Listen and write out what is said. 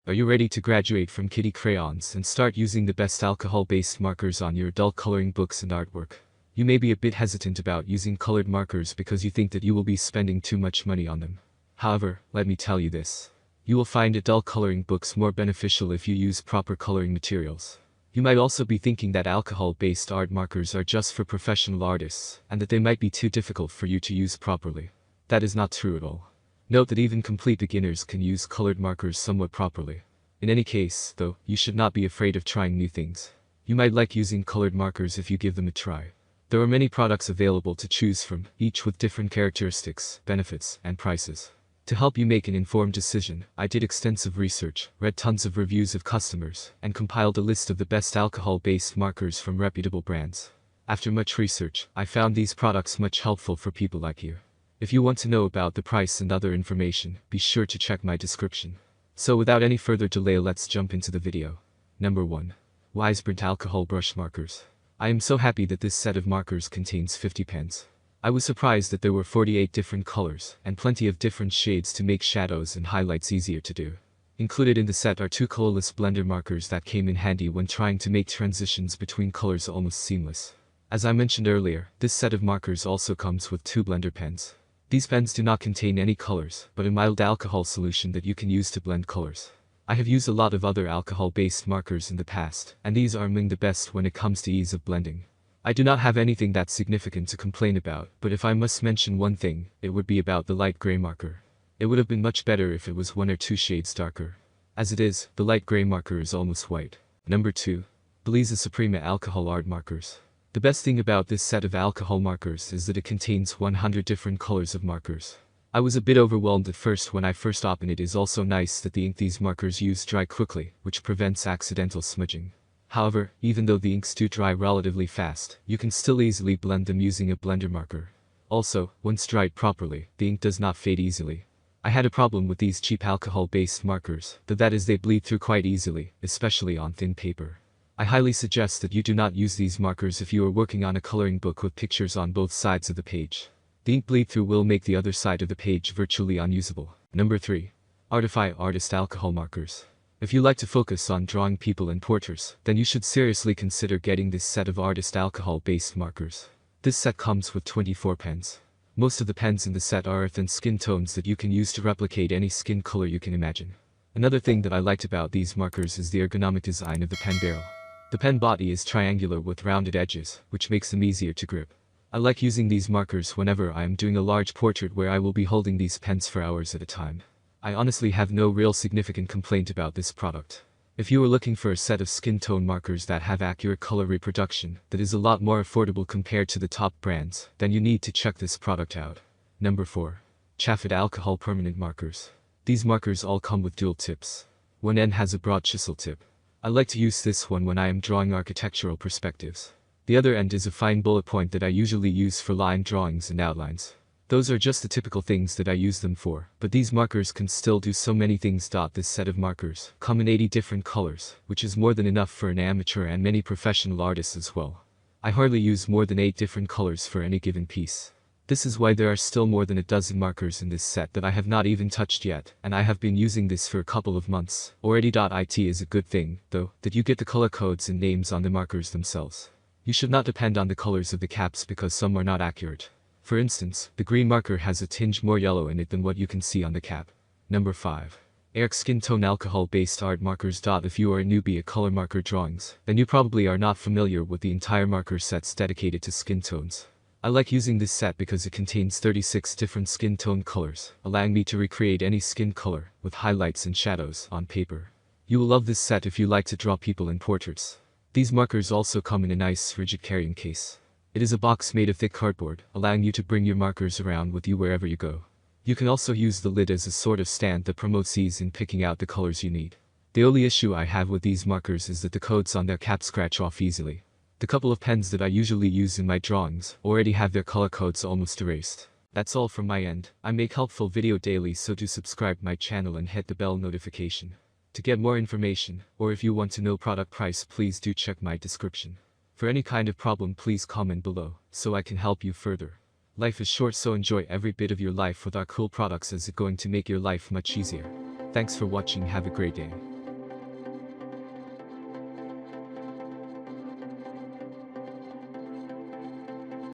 Are you ready to graduate from kitty crayons and start using the best alcohol-based markers on your adult coloring books and artwork? You may be a bit hesitant about using colored markers because you think that you will be spending too much money on them. However, let me tell you this. You will find adult coloring books more beneficial if you use proper coloring materials. You might also be thinking that alcohol-based art markers are just for professional artists, and that they might be too difficult for you to use properly. That is not true at all. Note that even complete beginners can use colored markers somewhat properly. In any case, though, you should not be afraid of trying new things. You might like using colored markers if you give them a try. There are many products available to choose from, each with different characteristics, benefits, and prices. To help you make an informed decision, I did extensive research, read tons of reviews of customers, and compiled a list of the best alcohol-based markers from reputable brands. After much research, I found these products much helpful for people like you. If you want to know about the price and other information, be sure to check my description. So without any further delay, let's jump into the video. Number 1. WEISBRANDT Alcohol Brush Markers. I am so happy that this set of markers contains 50 pens. I was surprised that there were 48 different colors, and plenty of different shades to make shadows and highlights easier to do. Included in the set are 2 colorless blender markers that came in handy when trying to make transitions between colors almost seamless. As I mentioned earlier, this set of markers also comes with 2 blender pens. These pens do not contain any colors, but a mild alcohol solution that you can use to blend colors. I have used a lot of other alcohol-based markers in the past, and these are among the best when it comes to ease of blending. I do not have anything that significant to complain about, but if I must mention one thing, it would be about the light gray marker. It would have been much better if it was 1 or 2 shades darker. As it is, the light gray marker is almost white. Number 2. Belleza Suprema Alcohol Art Markers. The best thing about this set of alcohol markers is that it contains 100 different colors of markers. I was a bit overwhelmed at first when I first opened it. It is also nice that the ink these markers use dry quickly, which prevents accidental smudging. However, even though the inks do dry relatively fast, you can still easily blend them using a blender marker. Also, once dried properly, the ink does not fade easily. I had a problem with these cheap alcohol-based markers, that is they bleed through quite easily, especially on thin paper. I highly suggest that you do not use these markers if you are working on a coloring book with pictures on both sides of the page. The ink bleed through will make the other side of the page virtually unusable. Number 3. ARTIFY Artist Alcohol Markers. If you like to focus on drawing people and portraits, then you should seriously consider getting this set of artist alcohol-based markers. This set comes with 24 pens. Most of the pens in the set are earth and skin tones that you can use to replicate any skin color you can imagine. Another thing that I liked about these markers is the ergonomic design of the pen barrel. The pen body is triangular with rounded edges, which makes them easier to grip. I like using these markers whenever I am doing a large portrait where I will be holding these pens for hours at a time. I honestly have no real significant complaint about this product. If you are looking for a set of skin tone markers that have accurate color reproduction, that is a lot more affordable compared to the top brands, then you need to check this product out. Number 4. CHAFFIT Alcohol Permanent Markers. These markers all come with dual tips. One end has a broad chisel tip. I like to use this one when I am drawing architectural perspectives. The other end is a fine bullet point that I usually use for line drawings and outlines. Those are just the typical things that I use them for, but these markers can still do so many things. This set of markers come in 80 different colors, which is more than enough for an amateur and many professional artists as well. I hardly use more than 8 different colors for any given piece. This is why there are still more than a dozen markers in this set that I have not even touched yet, and I have been using this for a couple of months already. It is a good thing, though, that you get the color codes and names on the markers themselves. You should not depend on the colors of the caps because some are not accurate. For instance, the green marker has a tinge more yellow in it than what you can see on the cap. Number 5. Arrtx Skin Tone Alcohol-Based Art Markers. If you are a newbie at color marker drawings, then you probably are not familiar with the entire marker sets dedicated to skin tones. I like using this set because it contains 36 different skin tone colors, allowing me to recreate any skin color, with highlights and shadows, on paper. You will love this set if you like to draw people in portraits. These markers also come in a nice, rigid carrying case. It is a box made of thick cardboard, allowing you to bring your markers around with you wherever you go. You can also use the lid as a sort of stand that promotes ease in picking out the colors you need. The only issue I have with these markers is that the codes on their cap scratch off easily. The couple of pens that I usually use in my drawings already have their color codes almost erased. That's all from my end. I make helpful video daily, so do subscribe my channel and hit the bell notification. To get more information, or if you want to know product price, please do check my description. For any kind of problem, please comment below, so I can help you further. Life is short, so enjoy every bit of your life with our cool products, as it's going to make your life much easier. Thanks for watching, have a great day.